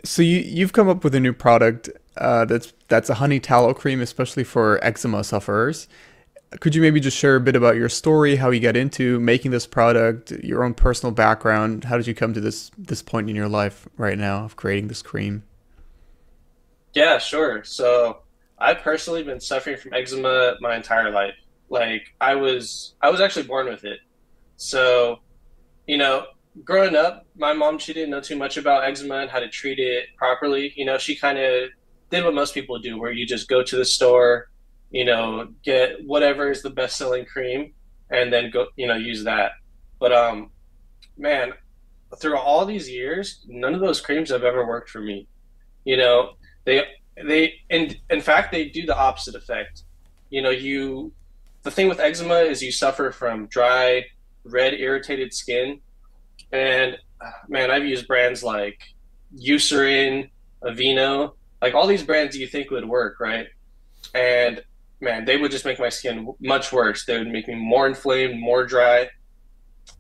So you've come up with a new product that's a honey tallow cream, especially for eczema sufferers. Could you maybe just share a bit about your story, how you got into making this product, your own personal background? How did you come to this point in your life right now of creating this cream? Yeah, sure. So I've personally been suffering from eczema my entire life. Like I was actually born with it. So, you know, growing up, my mom, she didn't know too much about eczema and how to treat it properly. She kind of did what most people do, where you just go to the store, get whatever is the best-selling cream and then go, use that. But man, through all these years, none of those creams have ever worked for me. You know, they in fact they do the opposite effect. The thing with eczema is you suffer from dry, red, irritated skin. And man, I've used brands like Eucerin, Aveeno, like all these brands you think would work, right? And man, they would just make my skin much worse. They would make me more inflamed, more dry.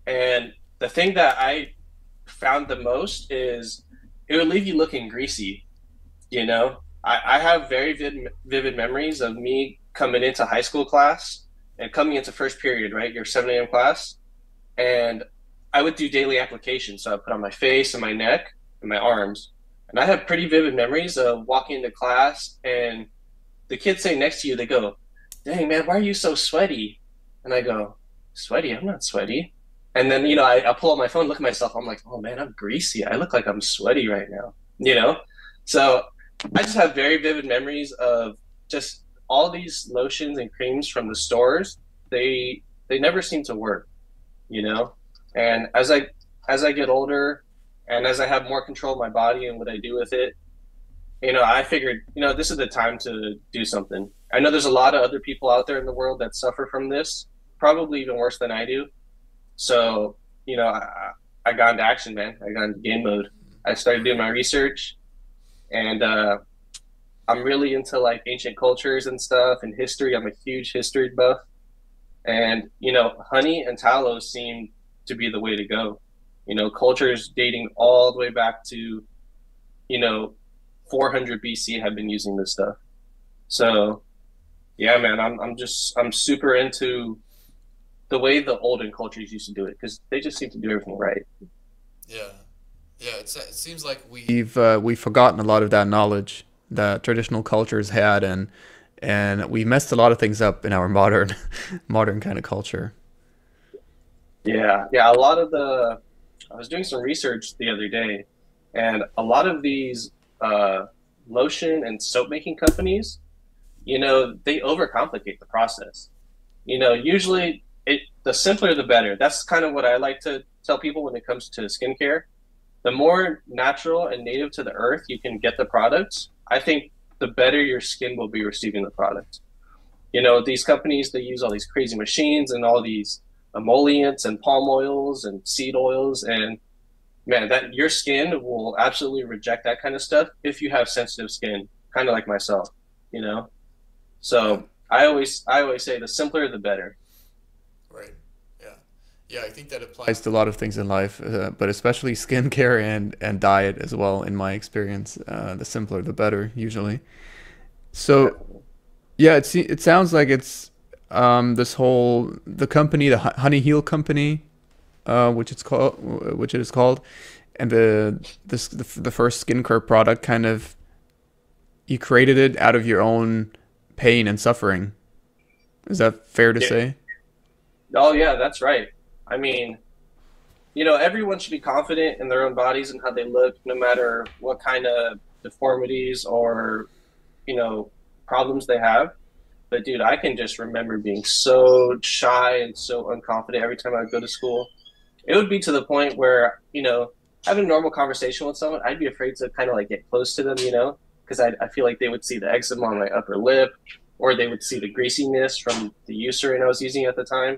And the thing that I found the most is it would leave you looking greasy. I have very vivid memories of me coming into high school class and coming into first period, right? Your 7 a.m. class. And I would do daily applications. So I put on my face and my neck and my arms. And I have pretty vivid memories of walking into class and the kids sitting next to you, they go, "Dang, man, why are you so sweaty?" And I go, "Sweaty? I'm not sweaty." And then, I pull out my phone, look at myself. I'm like, "Oh, man, I'm greasy. I look like I'm sweaty right now." You know? So I just have very vivid memories of just all these lotions and creams from the stores. They never seem to work, you know? And as I get older and as I have more control of my body and what I do with it, I figured, this is the time to do something. I know there's a lot of other people out there in the world that suffer from this, probably even worse than I do. So, I got into action, man. I got into game mode. I started doing my research, and I'm really into like ancient cultures and stuff and history. I'm a huge history buff, and honey and tallow seem to be the way to go. Cultures dating all the way back to you know 400 BC have been using this stuff. So yeah, man, I'm super into the way the olden cultures used to do it because they just seem to do everything right. Yeah, yeah. It seems like we've forgotten a lot of that knowledge that traditional cultures had, and we messed a lot of things up in our modern modern kind of culture. Yeah, yeah. A lot of the I was doing some research the other day, and a lot of these lotion and soap making companies, they overcomplicate the process. Usually the simpler the better. That's kind of what I like to tell people when it comes to skincare. The more natural and native to the earth you can get the products, I think the better your skin will be receiving the product. These companies, they use all these crazy machines and all these emollients and palm oils and seed oils, and man, that your skin will absolutely reject that kind of stuff if you have sensitive skin, kind of like myself, you know? Yeah. So I always say the simpler the better. Right. Yeah. Yeah, I think that applies to a lot of things in life, but especially skincare and diet as well. In my experience, the simpler the better, usually. So Definitely. yeah, it sounds like it's this whole the company, the Honey Heal company, which it is called, and the first skincare product kind of you created it out of your own pain and suffering. Is that fair to Yeah. say? Oh yeah, that's right. I mean, everyone should be confident in their own bodies and how they look, no matter what kind of deformities or, you know, problems they have. But dude, I can just remember being so shy and so unconfident every time I would go to school. It would be to the point where, having a normal conversation with someone, I'd be afraid to kind of like get close to them, because I feel like they would see the eczema on my upper lip or they would see the greasiness from the Eucerin I was using at the time.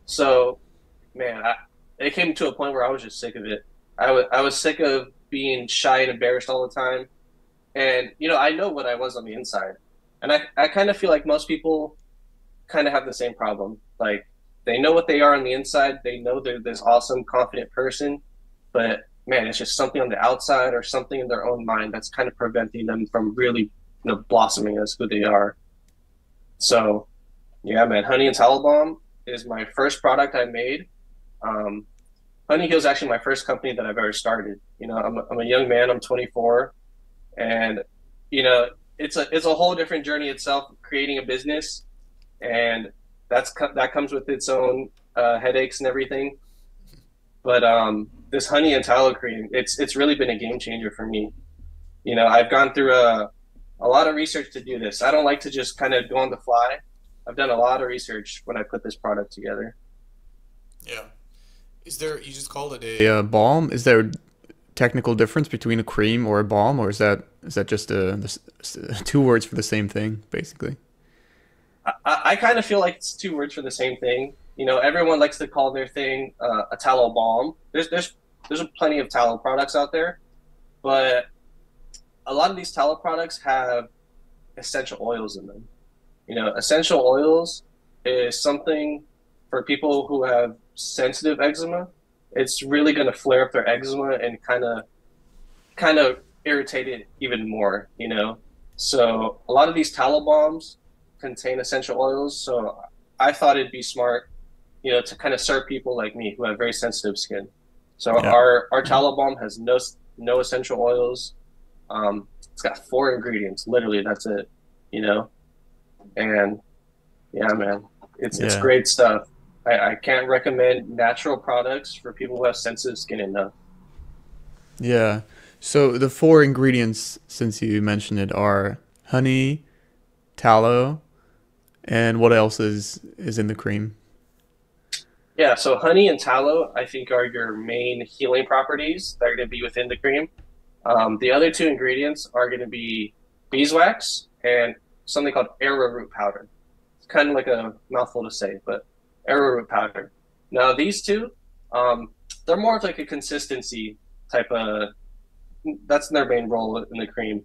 So, man, it came to a point where I was just sick of it. I was sick of being shy and embarrassed all the time. And, I know what I was on the inside. And I kind of feel like most people kind of have the same problem. Like, they know what they are on the inside. They know they're this awesome, confident person. But man, it's just something on the outside or something in their own mind that's kind of preventing them from really, blossoming as who they are. So yeah, man, honey and tallow balm is my first product I made. Um, Honey Hill is actually my first company that I've ever started. I'm a young man. I'm 24, and you know, it's a whole different journey itself, creating a business, and that comes with its own headaches and everything. But this honey and tallow cream, it's really been a game changer for me. I've gone through a lot of research to do this. I don't like to just kind of go on the fly. I've done a lot of research when I put this product together. Yeah. Is there, you just called it a balm? Is there a technical difference between a cream or a balm, or is that just two words for the same thing, basically? I kind of feel like it's two words for the same thing. Everyone likes to call their thing a tallow balm. There's plenty of tallow products out there, but a lot of these tallow products have essential oils in them. Essential oils is something for people who have sensitive eczema. It's really going to flare up their eczema and kind of irritate it even more. So a lot of these tallow balms contain essential oils. So I thought it'd be smart, to kind of serve people like me who have very sensitive skin. So Yeah. our tallow balm has no essential oils. It's got four ingredients. Literally, that's it. You know, and yeah, man, it's Yeah. great stuff. I can't recommend natural products for people who have sensitive skin enough. Yeah. So the four ingredients, since you mentioned it, are honey, tallow, and what else is in the cream? Yeah, so honey and tallow, I think, are your main healing properties that are going to be within the cream. The other two ingredients are going to be beeswax and something called arrowroot powder. It's kind of like a mouthful to say, but arrowroot powder. Now, these two, they're more of like a consistency type of, that's their main role in the cream.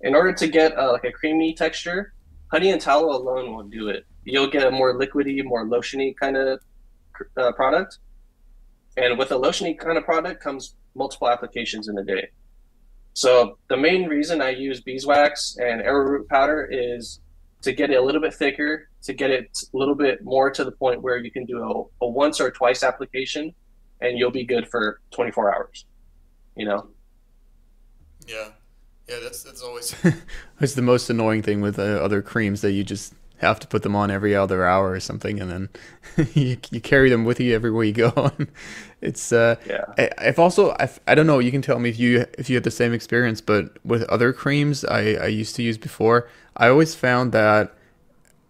In order to get like a creamy texture, honey and tallow alone won't do it. You'll get a more liquidy, more lotiony kind of product. And with a lotiony kind of product comes multiple applications in a day. So the main reason I use beeswax and arrowroot powder is to get it a little bit thicker, to get it a little bit more to the point where you can do a once or twice application and you'll be good for 24 hours, you know? Yeah. Yeah, that's always it's the most annoying thing with other creams that you just have to put them on every other hour or something, and then you carry them with you everywhere you go. It's Yeah. I've also I don't know. You can tell me if you had the same experience, but with other creams I used to use before, I always found that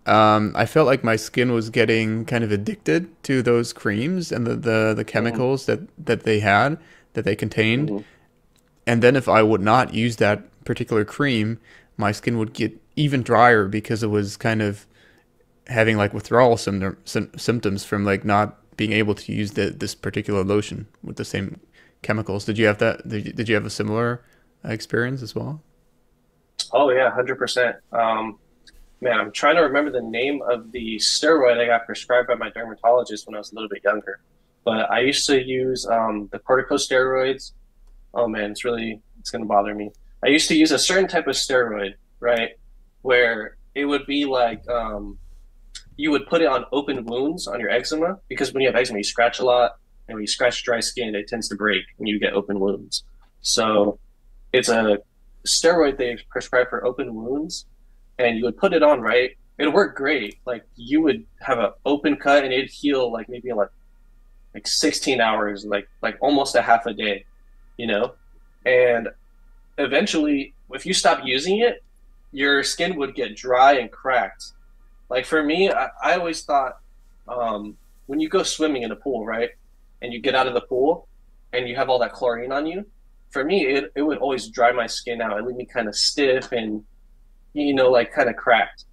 I felt like my skin was getting kind of addicted to those creams and the Hmm. chemicals that they had that they contained. Hmm. And then if I would not use that particular cream, my skin would get even drier because it was kind of having like withdrawal symptoms from like not being able to use this particular lotion with the same chemicals. Did you have that? Did you have a similar experience as well? Oh yeah, 100%. Man, I'm trying to remember the name of the steroid I got prescribed by my dermatologist when I was a little bit younger. But I used to use the corticosteroids. Oh man, it's gonna bother me. I used to use a certain type of steroid, right? Where it would be like you would put it on open wounds on your eczema because when you have eczema, you scratch a lot, and when you scratch dry skin, it tends to break and you get open wounds. So it's a steroid they prescribe for open wounds, and you would put it on, right? It'd work great. Like you would have an open cut and it'd heal like maybe in like 16 hours, like almost a half a day, you know? And eventually, if you stop using it, your skin would get dry and cracked. Like for me, I always thought when you go swimming in a pool, right? And you get out of the pool and you have all that chlorine on you, for me, it would always dry my skin out and leave me kind of stiff and, like kind of cracked.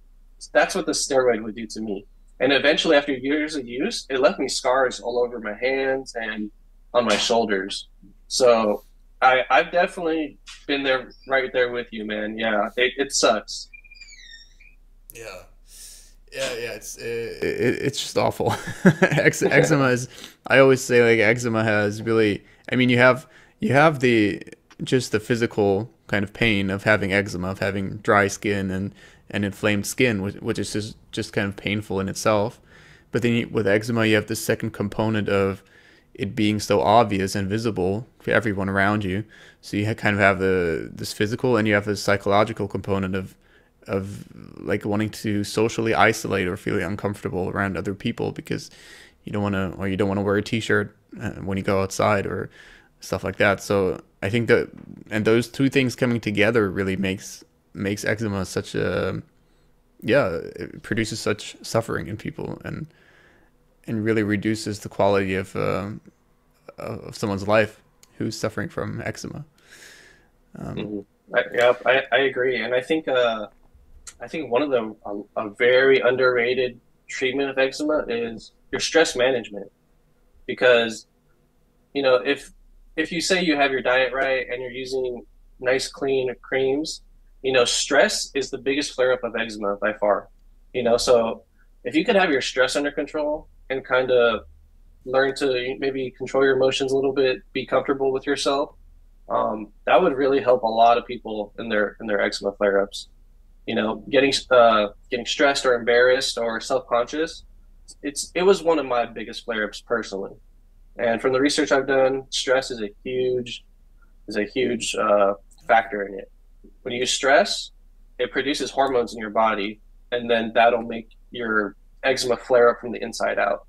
That's what the steroid would do to me. And eventually, after years of use, it left me scars all over my hands and on my shoulders. So I've definitely been there, right there with you, man. Yeah, it sucks. Yeah. Yeah, it's just awful. Eczema is. I always say like eczema has really I mean, you have the just the physical kind of pain of having eczema, of having dry skin and inflamed skin, which is just kind of painful in itself. But then with eczema, you have the second component of it being so obvious and visible for everyone around you. So you kind of have the this physical, and you have the psychological component of like wanting to socially isolate or feeling uncomfortable around other people because you don't want to wear a t-shirt when you go outside or stuff like that. So I think that, and those two things coming together really makes eczema such a, yeah, it produces such suffering in people, and really reduces the quality of someone's life who's suffering from eczema. Um, Mhm. I agree, and I think one of the a very underrated treatment of eczema is your stress management because if you say you have your diet right and you're using nice clean creams, stress is the biggest flare up of eczema by far. So if you could have your stress under control and kind of learn to maybe control your emotions a little bit, be comfortable with yourself, that would really help a lot of people in their eczema flare ups. Getting stressed or embarrassed or self conscious, it was one of my biggest flare ups personally. And from the research I've done, stress is a huge factor in it. When you use stress, it produces hormones in your body, and then that'll make your eczema flare up from the inside out.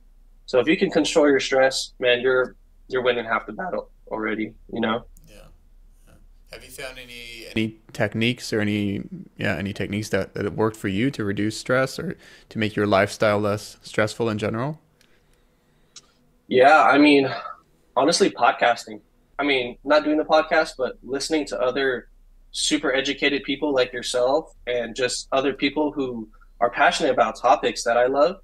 So if you can control your stress, man, you're winning half the battle already. yeah. Yeah. Have you found any techniques or any techniques that have worked for you to reduce stress or to make your lifestyle less stressful in general? Yeah, I mean, honestly, podcasting. I mean, not doing the podcast, but listening to other super educated people like yourself and just other people who are passionate about topics that I love.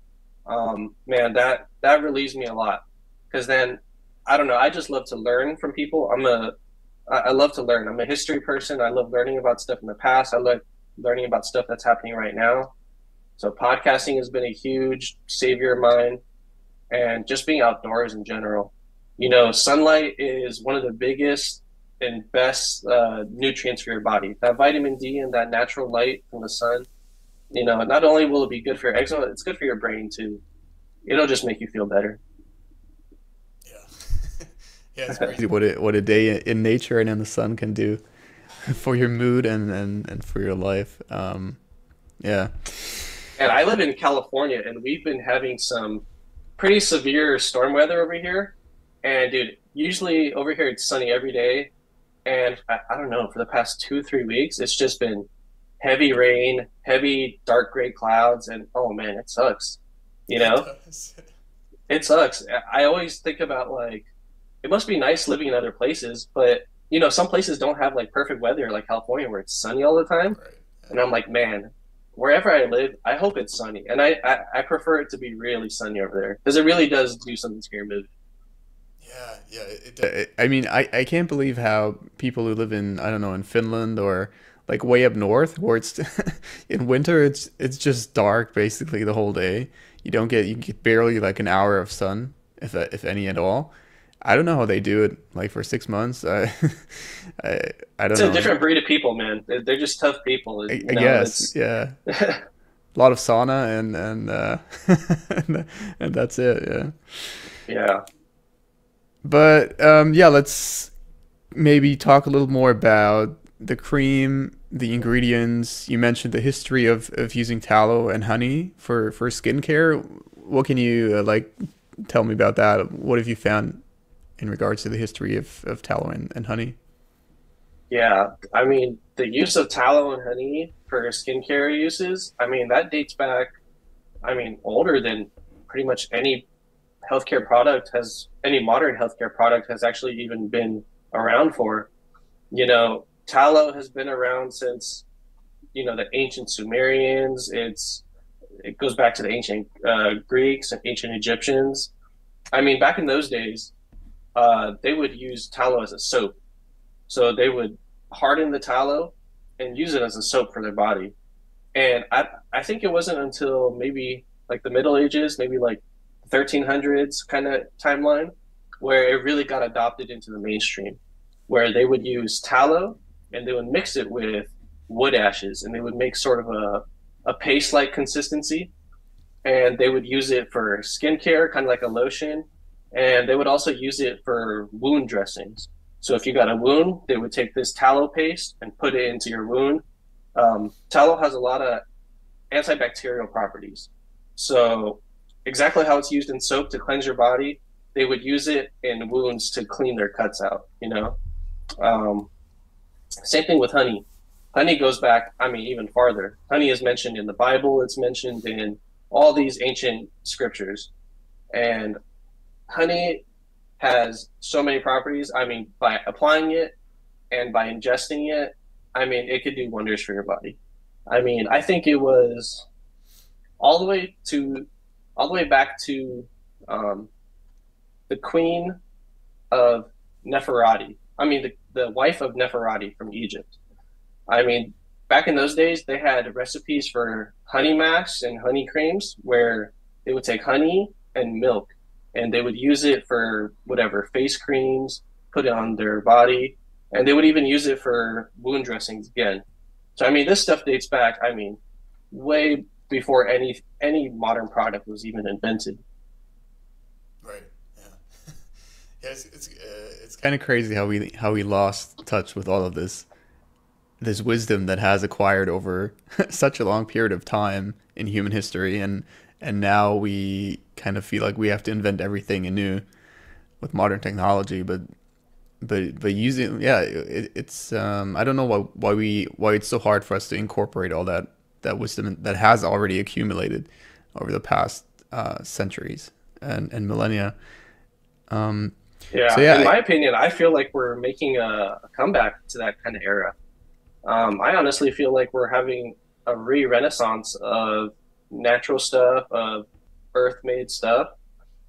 Man, that relieves me a lot because then I don't know. I just love to learn from people. I love to learn. I'm a history person. I love learning about stuff in the past. I love learning about stuff that's happening right now. So podcasting has been a huge savior of mine and just being outdoors in general. Sunlight is one of the biggest and best nutrients for your body. That vitamin D and that natural light from the sun, not only will it be good for your eczema, it's good for your brain too. It'll just make you feel better. Yeah. Yeah, it's crazy what a day in nature and in the sun can do for your mood and for your life. Yeah. And I live in California, and we've been having some pretty severe storm weather over here. And dude, usually over here it's sunny every day. And I don't know, for the past 2, 3 weeks, it's just been heavy rain, heavy dark gray clouds, and oh man, it sucks. You It know, does. it sucks. I always think about like it must be nice living in other places, but some places don't have like perfect weather like California where it's sunny all the time. Right. And I'm like, man, wherever I live, I hope it's sunny. And I prefer it to be really sunny over there because it really does do something to your mood. Yeah, yeah. I mean, I can't believe how people who live in, I don't know, in Finland or like way up north, where it's in winter, it's just dark basically the whole day. You get barely like an hour of sun, if any at all. I don't know how they do it like for 6 months. I I It's don't a know. different breed of people, man. They're just tough people. I guess, It's yeah. A lot of sauna and that's it. Yeah. yeah. But yeah, let's maybe talk a little more about the cream, the ingredients. You mentioned the history of using tallow and honey for skincare. What can you like tell me about that? What have you found in regards to the history of tallow and honey? Yeah, I mean, the use of tallow and honey for skincare uses, I mean, that dates back, I mean, older than pretty much any modern healthcare product has actually even been around for. Tallow has been around since, the ancient Sumerians. It goes back to the ancient Greeks and ancient Egyptians. I mean, back in those days, they would use tallow as a soap. So they would harden the tallow and use it as a soap for their body. And I think it wasn't until maybe like the Middle Ages, maybe like 1300s kind of timeline, where it really got adopted into the mainstream, where they would use tallow and they would mix it with wood ashes and they would make sort of a paste like consistency. And they would use it for skincare, kind of like a lotion. And they would also use it for wound dressings. So if you got a wound, they would take this tallow paste and put it into your wound. Tallow has a lot of antibacterial properties. So exactly how it's used in soap to cleanse your body, they would use it in wounds to clean their cuts out, you know? Um, Same thing with honey. Honey goes back, I mean, even farther. Honey is mentioned in the Bible, it's mentioned in all these ancient scriptures. And honey has so many properties. I mean, by applying it and by ingesting it, I mean, it could do wonders for your body. I mean, I think it was all the way to all the way back to um, the queen of Nefertiti. I mean, the wife of Nefertiti from Egypt. I mean, back in those days, they had recipes for honey masks and honey creams where they would take honey and milk and they would use it for whatever face creams, put it on their body, and they would even use it for wound dressings again. So, I mean, this stuff dates back, I mean, way before any modern product was even invented. Right. Yeah. Yeah. It's kind of crazy how we lost touch with all of this wisdom that has acquired over such a long period of time in human history, and now we kind of feel like we have to invent everything anew with modern technology, but using, yeah, it's I don't know why it's so hard for us to incorporate all that wisdom that has already accumulated over the past centuries and millennia. um so Yeah, yeah in my opinion, I feel like we're making a comeback to that kind of era. I honestly feel like we're having a re-renaissance of natural stuff, of earth-made stuff,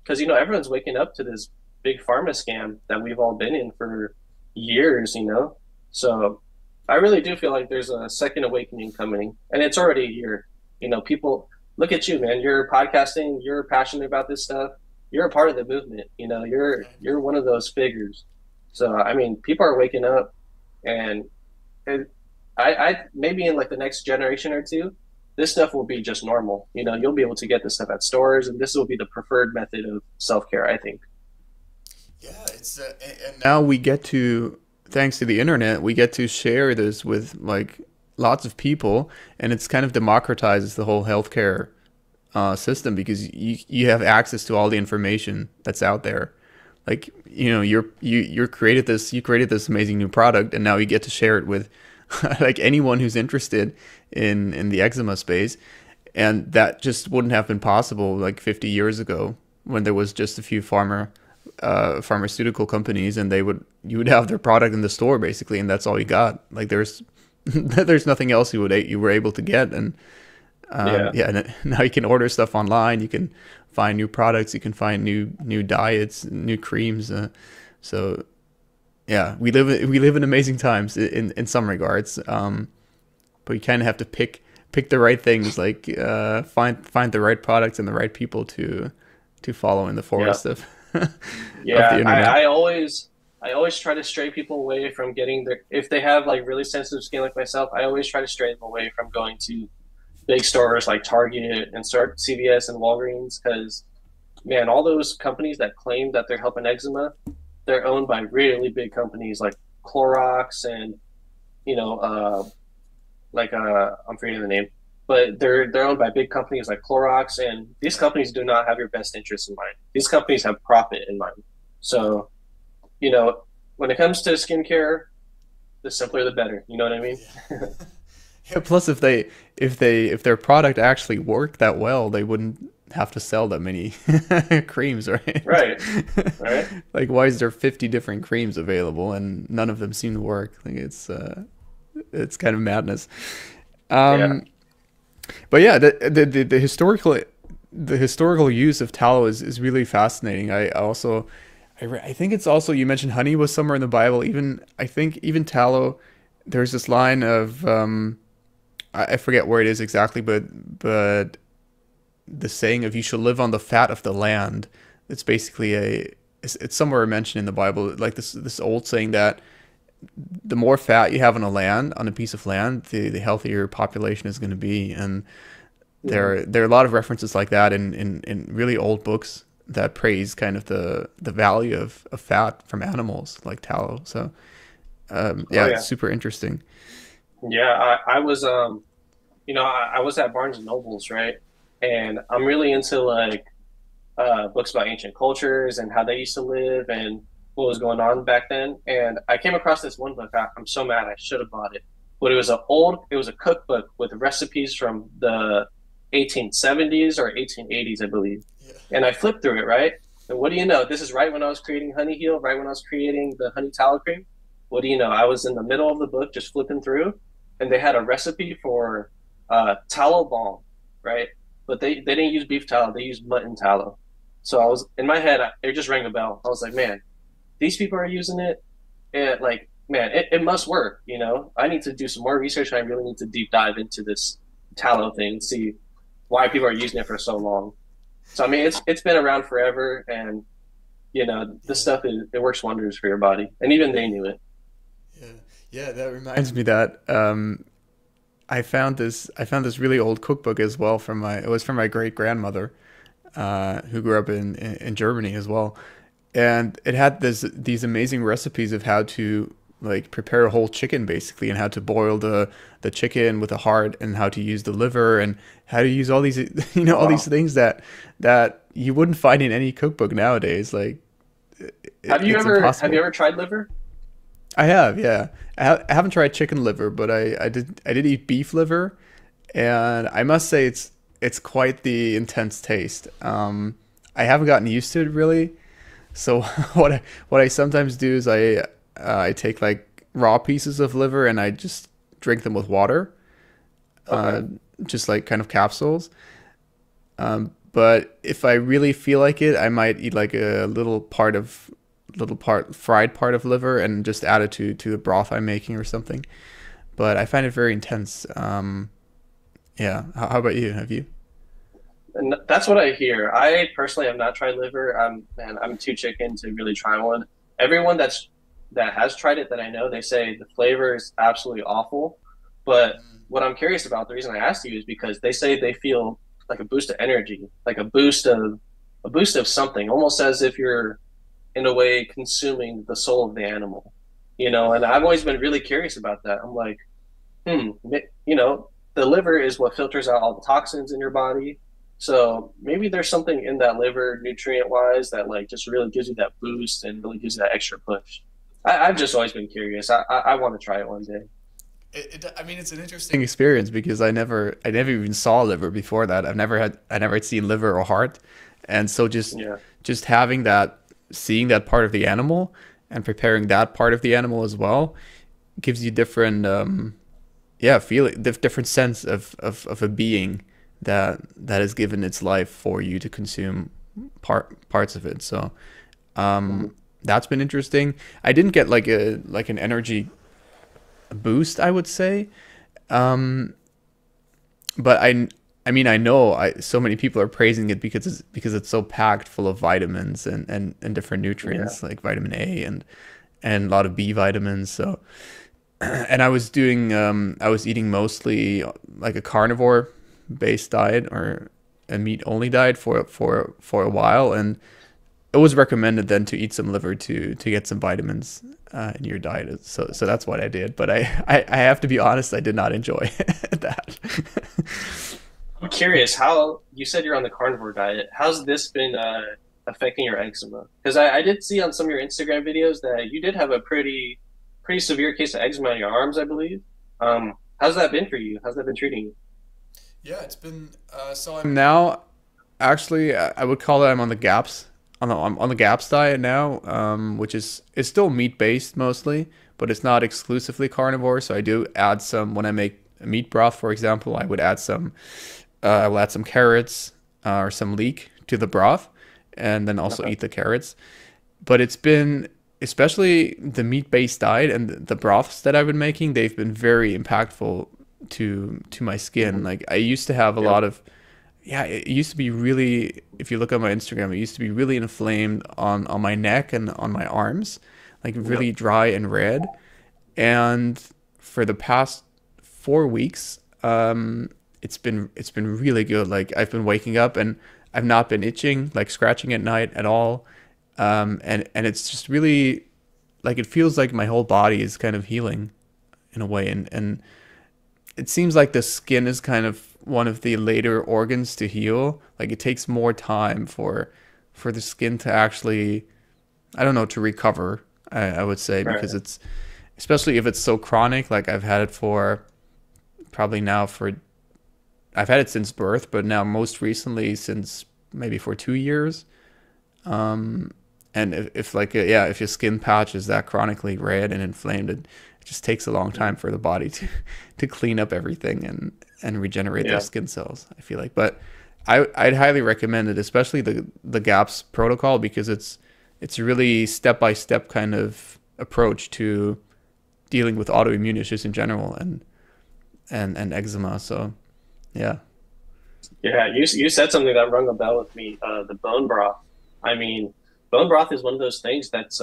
because everyone's waking up to this big pharma scam that we've all been in for years, you know. So I really do feel like there's a second awakening coming, and it's already here. People look at you, man. You're podcasting. You're passionate about this stuff. You're a part of the movement. You're one of those figures. So I mean, people are waking up, and it, I maybe in like the next generation or two, this stuff will be just normal. You'll be able to get this stuff at stores, and this will be the preferred method of self care, I think. Yeah, it's and now we get to, thanks to the internet, we get to share this with like lots of people, and it's kind of democratizes the whole healthcare system because you have access to all the information that's out there. Like you created this amazing new product, and now you get to share it with like anyone who's interested in the eczema space, and that just wouldn't have been possible like 50 years ago when there was just a few pharmaceutical companies, and you would have their product in the store basically, and that's all you got. Like there's there's nothing else you were able to get, and Yeah. yeah, and now you can order stuff online. You can find new products. You can find new diets, new creams. So yeah, we live in amazing times in some regards. But you kind of have to pick the right things, like find the right products and the right people to follow in the Yeah. forest of of the Yeah, internet. I always try to stray people away from getting their if they have like really sensitive skin like myself, I always try to stray them away from going to big stores like Target and start CVS and Walgreens because man, all those companies that claim that they're helping eczema, they're owned by really big companies like Clorox and you know I'm forgetting the name, but they're owned by big companies like Clorox, and these companies do not have your best interests in mind. These companies have profit in mind. So, when it comes to skincare, the simpler the better. You know what I mean? Yeah, plus if their product actually worked that well, they wouldn't have to sell that many creams, right? Right, right. Like why is there 50 different creams available and none of them seem to work? Like it's kind of madness. Yeah, Um, but yeah, the historical use of tallow is really fascinating. I think it's also, you mentioned honey was somewhere in the Bible. Even I think even tallow. There's this line of I forget where it is exactly, but the saying of "you shall live on the fat of the land." It's basically it's somewhere mentioned in the Bible, like this old saying that the more fat you have on a land, on a piece of land, the healthier your population is going to be. And Mhm. there are a lot of references like that in really old books that praise kind of the value of fat from animals like tallow. So Oh yeah, it's yeah. super interesting. Yeah, I was I was at Barnes and Nobles, right? And I'm really into like books about ancient cultures and how they used to live and what was going on back then. And I came across this one book. I'm so mad. I should have bought it. But it was a cookbook with recipes from the 1870s or 1880s, I believe. And I flipped through it, right? And what do you know? This is right when I was creating Honey Heal, right when I was creating the honey tallow cream. What do you know? I was in the middle of the book just flipping through, and they had a recipe for tallow balm, right? But they didn't use beef tallow; they used mutton tallow. So I was in my head, it just rang a bell. I was like, man, these people are using it, and like, man, it must work. I need to do some more research. And I really need to deep dive into this tallow thing, see why people are using it for so long. So I mean, it's been around forever, and this Yeah, stuff it works wonders for your body, and even they knew it. yeah, yeah. That reminds me that I found this really old cookbook as well from my it was from my great grandmother who grew up in Germany as well, and it had these amazing recipes of how to like prepare a whole chicken basically, and how to boil the chicken with the heart, and how to use the liver, and how to use all these all these Wow. things that you wouldn't find in any cookbook nowadays. Like it's Have you impossible. ever tried liver? I have, yeah. I haven't tried chicken liver, but I did eat beef liver, and I must say it's quite the intense taste. I haven't gotten used to it really. So what I sometimes do is I take like raw pieces of liver and I just drink them with water, uh, Okay. just like kind of capsules. But if I really feel like it, I might eat like a little part fried part of liver and just add it to a broth I'm making or something. But I find it very intense. Yeah. How about you? Have you? And that's what I hear. I personally have not tried liver. I'm too chicken to really try one. Everyone that has tried it that I know, they say the flavor is absolutely awful. But what I'm curious about, the reason I asked you is because they say they feel like a boost of energy, like a boost of something, almost as if you're in a way consuming the soul of the animal. And I've always been really curious about that. I'm like, hmm, the liver is what filters out all the toxins in your body. So maybe there's something in that liver, nutrient wise, that like just really gives you that boost and really gives you that extra push. I've just always been curious. I want to try it one day. I mean, it's an interesting experience because I never even saw liver before that. I never had seen liver or heart, and so Yeah. just having that, seeing that part of the animal and preparing that part of the animal as well gives you different, yeah, feeling, different sense of a being that has given its life for you to consume parts of it. So Mhm. that's been interesting. I didn't get like an energy boost, I would say. Um, but I mean, I know so many people are praising it because it's so packed full of vitamins and different Yeah. nutrients like vitamin A and a lot of B vitamins. So, and I was eating mostly like a carnivore based diet or a meat only diet for a while, and it was recommended then to eat some liver to get some vitamins in your diet. So that's what I did. But I have to be honest, I did not enjoy that. I'm curious how you said you're on the carnivore diet. How's this been affecting your eczema? Because I did see on some of your Instagram videos that you did have a pretty severe case of eczema on your arms, I believe. How's that been for you? How's that been treating you? Yeah, it's been so I'm now actually I would call it I'm on the GAPS I'm on the GAPS diet now, which is it's still meat based mostly, but it's not exclusively carnivore. So I do add some when I make a meat broth, for example. I will add some carrots or some leek to the broth, and then also Okay. eat the carrots. But it's been especially the meat based diet and the broths that I've been making. They've been very impactful to my skin. Hmm. Like I used to have a Yep. lot of yeah, it used to be really, if you look at my Instagram, it used to be really inflamed on my neck and on my arms, like Yep. really dry and red. And for the past 4 weeks, it's been really good. Like I've been waking up and I've not been itching, like scratching at night at all. And it's just really like it feels like my whole body is kind of healing in a way. And it seems like the skin is kind of one of the later organs to heal. Like it takes more time for the skin to actually, I don't know, to recover. I would say because Right. it's, especially if it's so chronic. Like I've had it for probably now for, I've had it since birth, but now most recently since maybe for 2 years. And if like yeah, if your skin patch is that chronically red and inflamed, it just takes a long time for the body to to clean up everything and regenerate those Yeah. skin cells. I feel like, but I'd highly recommend it, especially the GAPS protocol because it's really step by step kind of approach to dealing with autoimmune issues in general and eczema. So yeah, Yeah, you said something that rung a bell with me. The bone broth. I mean, bone broth is one of those things that's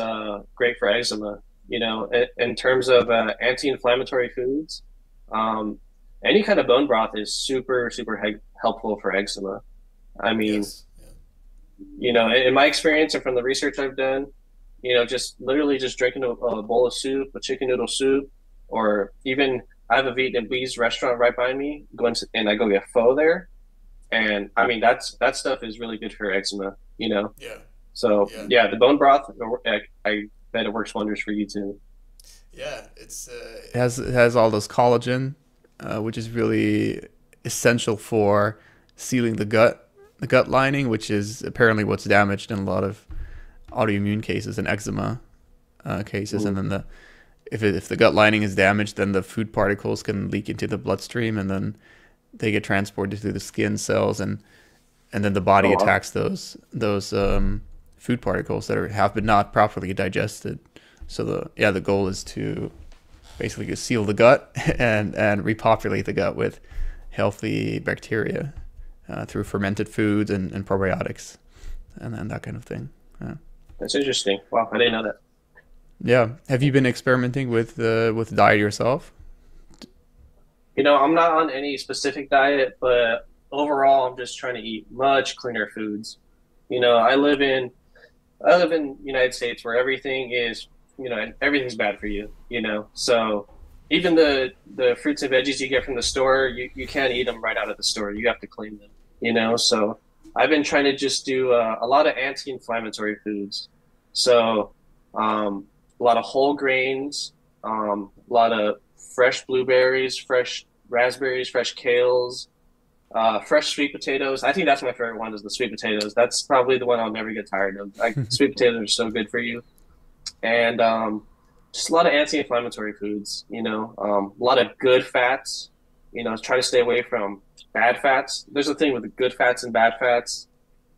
great for eczema. In terms of anti-inflammatory foods, um, any kind of bone broth is super, super he helpful for eczema. I mean, yes, in my experience and from the research I've done, just literally just drinking a bowl of soup, a chicken noodle soup, or even I have a Vietnamese restaurant right by me, and I go get pho there. And I mean, that stuff is really good for eczema, you know? yeah, So yeah. yeah, the bone broth, I bet it works wonders for you too. Yeah, it has all those collagen, which is really essential for sealing the gut lining, which is apparently what's damaged in a lot of autoimmune cases and eczema cases. And Mhm. then if the gut lining is damaged, then the food particles can leak into the bloodstream, and then they get transported through the skin cells, and then the Oh body wow. attacks those food particles that have been not properly digested. So the goal is to basically seal the gut and repopulate the gut with healthy bacteria through fermented foods and probiotics and that kind of thing. That's interesting. Wow, I didn't know that. Yeah. Have you been experimenting with diet yourself? I'm not on any specific diet, but overall, I'm just trying to eat much cleaner foods. I live in United States where everything's bad for you, So even the fruits and veggies you get from the store, you can't eat them right out of the store. You have to clean them. So I've been trying to just do a lot of anti-inflammatory foods. So a lot of whole grains, a lot of fresh blueberries, fresh raspberries, fresh kales, fresh sweet potatoes. I think that's my favorite one is the sweet potatoes. That's probably the one I'll never get tired of. Like sweet potatoes are so good for you. And just a lot of anti-inflammatory foods, a lot of good fats, try to stay away from bad fats. There's a thing with the good fats and bad fats,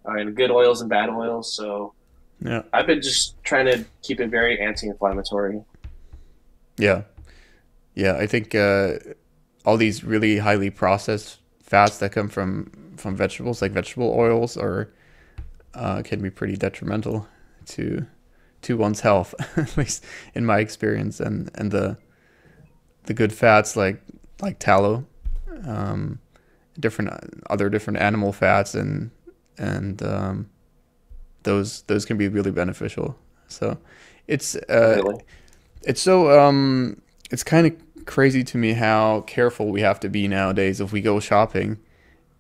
and good oils and bad oils. So Yeah. I've been just trying to keep it very anti-inflammatory. Yeah. Yeah. I think all these really highly processed fats that come from vegetables, like vegetable oils, are can be pretty detrimental to one's health, at least in my experience. And the good fats like tallow, um, different other different animal fats, and those can be really beneficial. So it's Really. it's so it's kind of crazy to me how careful we have to be nowadays if we go shopping.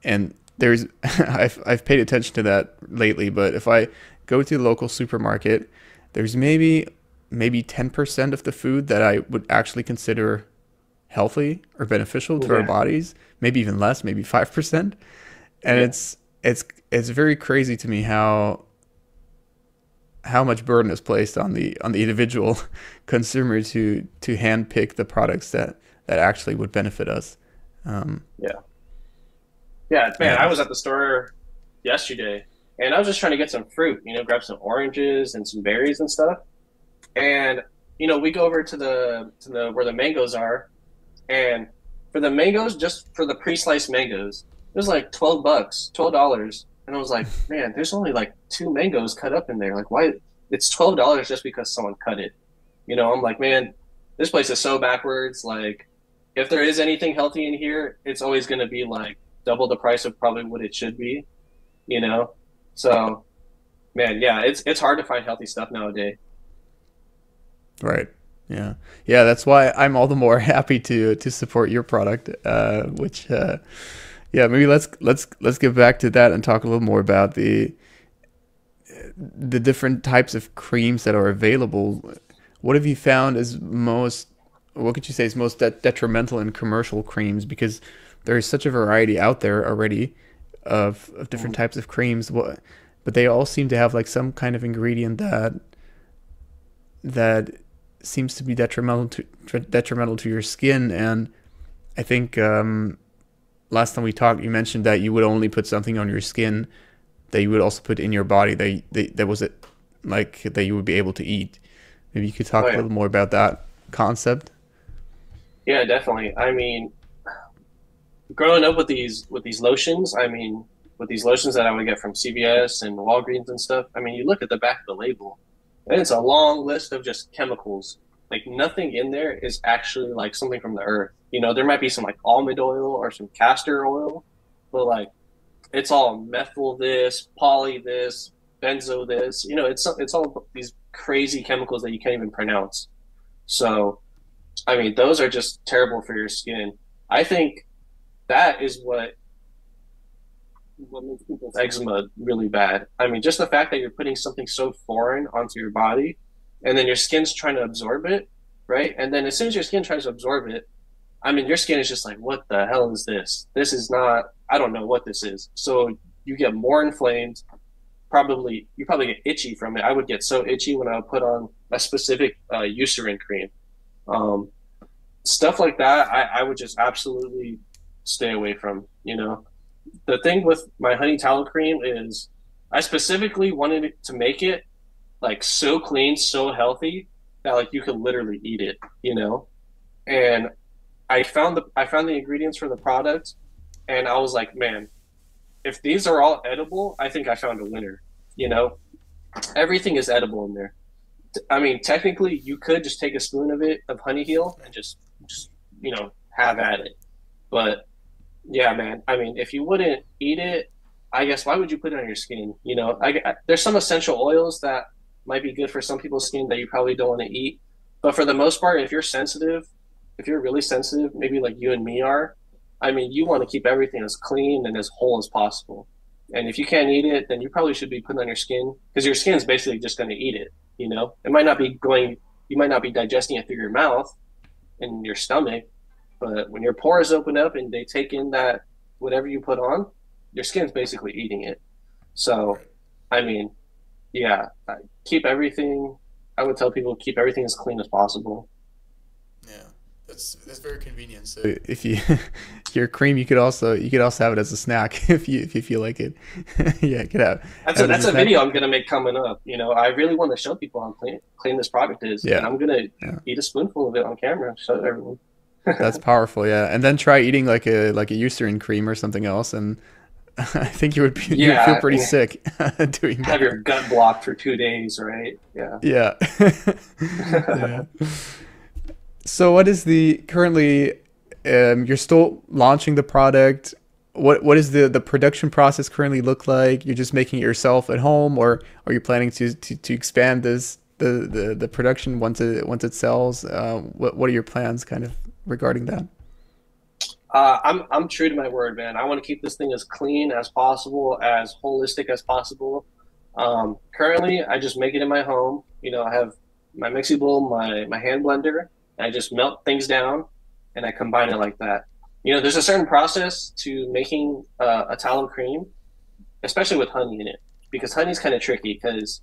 And there's I've paid attention to that lately, but if I go to the local supermarket, there's maybe 10% of the food that I would actually consider healthy or beneficial to our Yeah. bodies, maybe even less, maybe 5%. And Yeah. it's very crazy to me how much burden is placed on the individual consumer to handpick the products that actually would benefit us. Um, Yeah. Yeah, man, yeah, I was at the store yesterday and I was just trying to get some fruit, grab some oranges and some berries and stuff. And we go over to the where the mangoes are, and for the mangoes, just for the pre-sliced mangoes, was like 12 bucks, $12. And I was like, man, there's only like two mangoes cut up in there. Like, why? It's $12 just because someone cut it. I'm like, man, this place is so backwards. Like, if there is anything healthy in here, it's always going to be like double the price of probably what it should be, you know? So, man, yeah, it's hard to find healthy stuff nowadays. Right. Yeah. Yeah. That's why I'm all the more happy to support your product. Which yeah, maybe let's get back to that and talk a little more about the different types of creams that are available. What have you found is most, what could you say is most detrimental in commercial creams? Because there is such a variety out there already of different types of creams. But they all seem to have like some kind of ingredient that seems to be detrimental to your skin. And I think last time we talked, you mentioned that you would only put something on your skin that you would also put in your body that was it like that you would be able to eat. Maybe you could Oh talk a yeah. little more about that concept. Yeah, definitely. I mean, growing up with these lotions, with these lotions that I would get from CVS and Walgreens and stuff, you look at the back of the label, and it's a long list of just chemicals. Like nothing in there is actually like something from the earth. There might be some like almond oil or some castor oil, but like it's all methyl this, poly this, benzo this. It's all these crazy chemicals that you can't even pronounce. So, those are just terrible for your skin. I think that is what makes people's eczema really bad. Just the fact that you're putting something so foreign onto your body, and then your skin's trying to absorb it, right? And then as soon as your skin tries to absorb it, your skin is just like, what the hell is this? This is not. I don't know what this is. So you get more inflamed. You probably get itchy from it. I would get so itchy when I would put on a specific Eucerin cream. Um, Stuff like that, I would just absolutely stay away from. The thing with my honey tallow cream is I specifically wanted to make it like so clean, so healthy that like you could literally eat it. And I found the ingredients for the product, and I was like, man, if these are all edible, I think I found a winner. You know, Everything is edible in there. Technically, you could just take a spoon of it of honey heel and just have at it. But yeah, man. If you wouldn't eat it, I guess why would you put it on your skin? There's some essential oils that might be good for some people's skin that you probably don't want to eat. But for the most part, if you're really sensitive, maybe like you and me are, you want to keep everything as clean and as whole as possible. And if you can't eat it, then you probably should be putting on your skin because your skin's basically just going to eat it. It might not be going, you might not be digesting it through your mouth and your stomach, but when your pores open up and they take in that whatever you put on, your skin's basically eating it. So, I mean, yeah, keep everything. I would tell people keep everything as clean as possible. Yeah, that's very convenient. So if you your cream, you could also have it as a snack if you feel like it. Yeah, have it as That's a a snack. video I'm gonna make coming up. I really want to show people how clean this product is, and Yeah, I'm gonna yeah, eat a spoonful of it on camera, show everyone. that's powerful. Yeah, and then try eating like a Eucerin cream or something else, and I think you would feel Yeah, pretty and sick doing have your that. gut blocked for 2 days, right? Yeah. Yeah, yeah. So what is the currently you're still launching the product. What is the production process currently look like? You're just making it yourself at home, or are you planning to expand the production once it sells? What are your plans kind of regarding that? I'm true to my word, man. I want to keep this thing as clean as possible, as holistic as possible. Currently, I just make it in my home. I have my mixie bowl, my hand blender. And I just melt things down, and I combine it like that. There's a certain process to making a tallow cream, especially with honey in it, because honey's kind of tricky. Because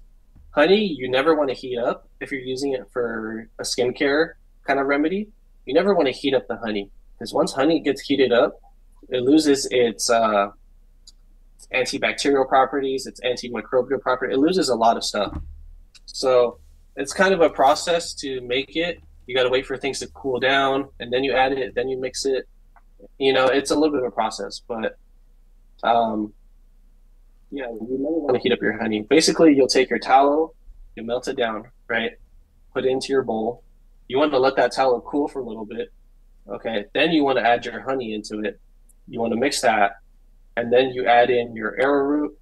honey, you never want to heat up if you're using it for a skincare kind of remedy. You never want to heat up the honey because once honey gets heated up, it loses its antibacterial properties, its antimicrobial property. It loses a lot of stuff. So it's kind of a process to make it. You got to wait for things to cool down, and then you add it, then you mix it. It's a little bit of a process, but Um, yeah, you never want to heat up your honey. Basically, you'll take your tallow, you melt it down, right? Put it into your bowl. You want to let that tallow cool for a little bit. Okay. Then you want to add your honey into it. You want to mix that. And then you add in your arrowroot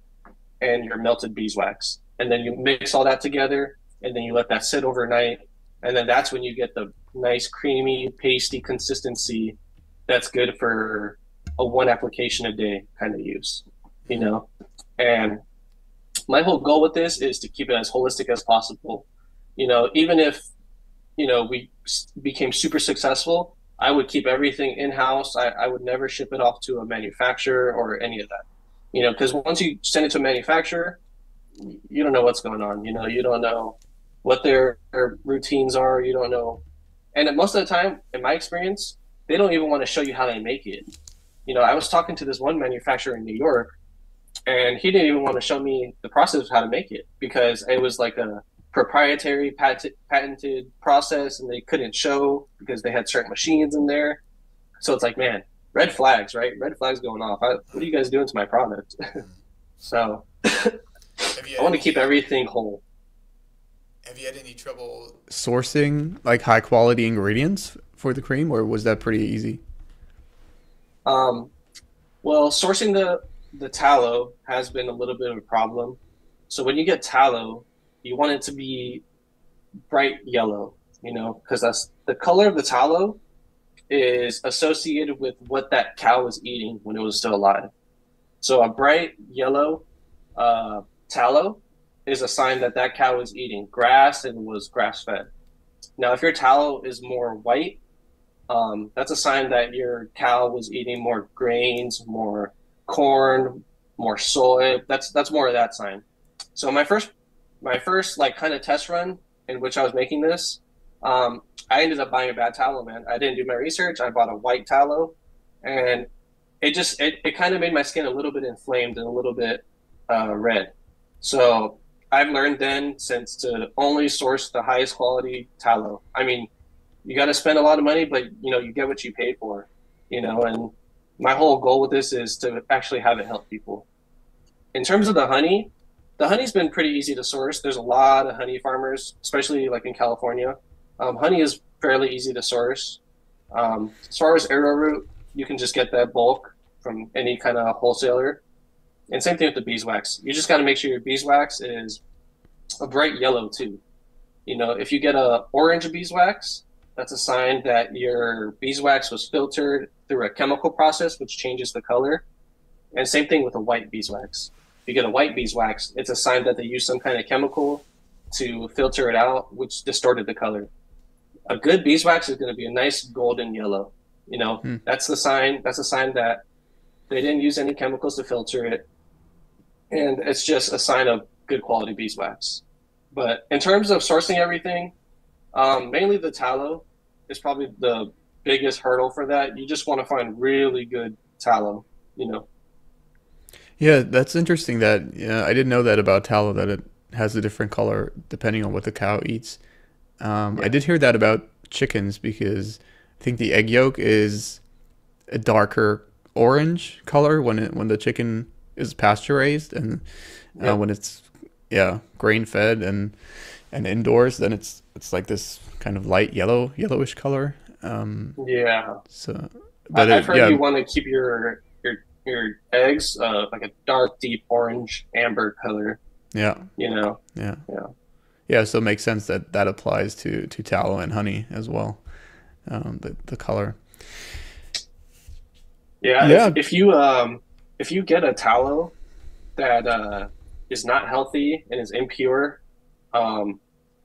and your melted beeswax. And then you mix all that together. And then you let that sit overnight. And then that's when you get the nice, creamy, pasty consistency that's good for a one application a day kind of use, you know? And my whole goal with this is to keep it as holistic as possible. Even if we became super successful, I would keep everything in house. I would never ship it off to a manufacturer or any of that. Because once you send it to a manufacturer, you don't know what's going on. You don't know what their routines are. You don't know, and most of the time, in my experience, they don't even want to show you how they make it. I was talking to this one manufacturer in New York, and he didn't even want to show me the process of how to make it because it was like a proprietary patented process and they couldn't show because they had certain machines in there. So it's like, man, red flags, right? Red flags going off. What are you guys doing to my product? So Have you I had want to keep any everything whole. have you had any trouble sourcing like high quality ingredients for the cream, or was that pretty easy? um, well, sourcing the tallow has been a little bit of a problem. So when you get tallow, you want it to be bright yellow, because that's the color of the tallow is associated with what that cow was eating when it was still alive. So a bright yellow tallow is a sign that that cow was eating grass and was grass fed. Now, if your tallow is more white, that's a sign that your cow was eating more grains, more corn, more soy. That's more of that sign. So my first like kind of test run in which I was making this, I ended up buying a bad tallow, man. I didn't do my research. I bought a white tallow, and it kind of made my skin a little bit inflamed and a little bit red. So I've learned then since to only source the highest quality tallow. I mean, you got to spend a lot of money, but you get what you pay for. And my whole goal with this is to actually have it help people. In terms of the honey's been pretty easy to source. There's a lot of honey farmers, especially like in California. Honey is fairly easy to source. As far as arrowroot, you can just get that bulk from any kind of wholesaler. And same thing with the beeswax. You just got to make sure your beeswax is a bright yellow too. If you get a orange beeswax, that's a sign that your beeswax was filtered through a chemical process, which changes the color. And same thing with a white beeswax. If you get a white beeswax, it's a sign that they use some kind of chemical to filter it out, which distorted the color. A good beeswax is going to be a nice golden yellow. Hmm. That's the sign. That's a sign that they didn't use any chemicals to filter it, and it's just a sign of good quality beeswax. But in terms of sourcing everything, mainly the tallow is probably the biggest hurdle for that. You just want to find really good tallow. You know. Yeah, that's interesting that yeah, I didn't know that about tallow that it has a different color depending on what the cow eats. I Yeah. did hear that about chickens because I think the egg yolk is a darker orange color when the chicken is pasture raised, and Yep. when it's yeah grain fed and indoors, then it's like this kind of light yellowish color. Yeah. So, but I've heard yeah, you want to keep your eggs like a dark, deep orange, amber color. yeah, You know. yeah, Yeah. yeah. So it makes sense that that applies to tallow and honey as well. The color. Yeah. If Yeah. if you get a tallow that is not healthy and is impure, um,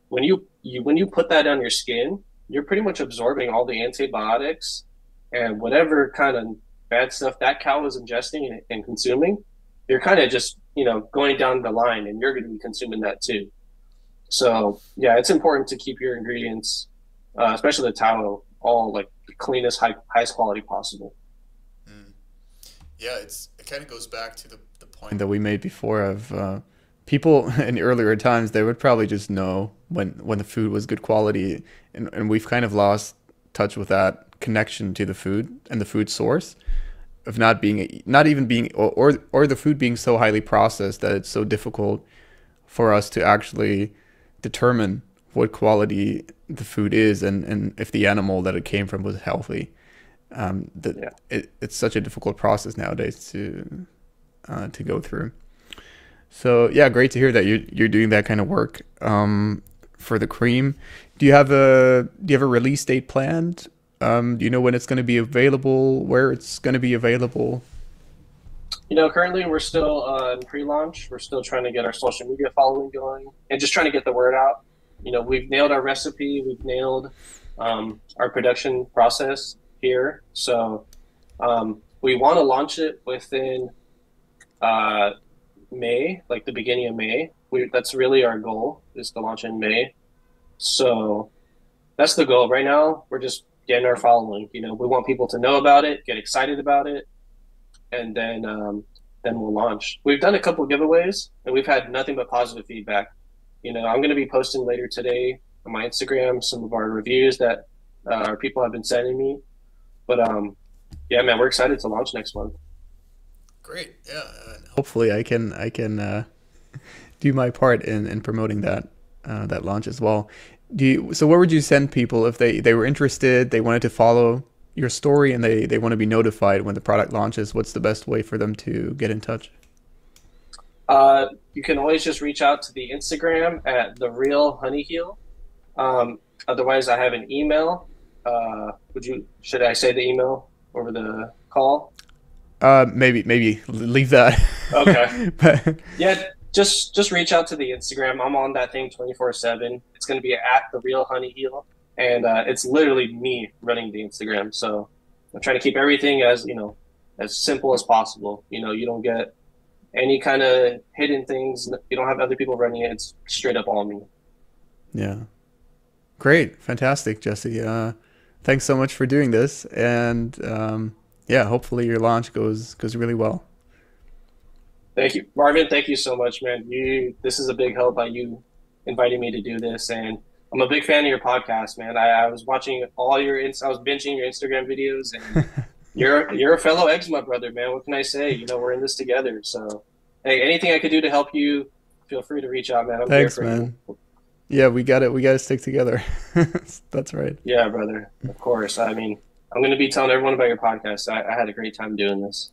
when you put that on your skin, you're pretty much absorbing all the antibiotics and whatever kind of bad stuff that cow was ingesting and consuming. You're kind of just going down the line, and you're going to be consuming that too. So yeah, it's important to keep your ingredients, especially the tallow, all like the cleanest, highest quality possible. Mm. Yeah, it kind of goes back to the point that we made before of people in earlier times they would probably just know when the food was good quality, and we've kind of lost touch with that connection to the food and the food source. of not being, not even being, or the food being so highly processed that it's so difficult for us to actually determine what quality the food is, and if the animal that it came from was healthy. That Yeah. it's such a difficult process nowadays to go through. So yeah, great to hear that you're doing that kind of work for the cream. Do you have a release date planned? Do you know when it's going to be available? Where it's going to be available? Currently we're still in pre-launch. We're still trying to get our social media following going and just trying to get the word out. We've nailed our recipe. We've nailed our production process here. So we want to launch it within uh, May, like the beginning of May. That's really our goal is to launch in May. So that's the goal. Right now, we're just getting our following. We want people to know about it, get excited about it, and then we'll launch. We've done a couple of giveaways, and we've had nothing but positive feedback. I'm going to be posting later today on my Instagram some of our reviews that our people have been sending me. But yeah, man, we're excited to launch next month. Great. Yeah. Hopefully, I can do my part in promoting that launch as well. So where would you send people if they were interested, they wanted to follow your story, and they want to be notified when the product launches? What's the best way for them to get in touch? You can always just reach out to the Instagram at the real honey heel. Otherwise, I have an email. Should I say the email over the call? Maybe leave that. Okay. But Yeah, just reach out to the Instagram. I'm on that thing 24/7. It's going to be at the real honey heel, and it's literally me running the Instagram. So I'm trying to keep everything as simple as possible. You don't get any kind of hidden things. You don't have other people running it. It's straight up all me. yeah, great, fantastic, Jesse. Thanks so much for doing this, and yeah, hopefully your launch goes really well. Thank you, Marvin. Thank you so much, man. This is a big help by you inviting me to do this, and I'm a big fan of your podcast, man. I was watching I was binging your Instagram videos, and you're a fellow eczema brother, man. What can I say? We're in this together. So, hey, anything I could do to help you, feel free to reach out, man. I'm here Thanks, for you. man. Yeah, we got it. We got to stick together. That's right. Yeah, brother. Of course. I mean, I'm going to be telling everyone about your podcast. I had a great time doing this.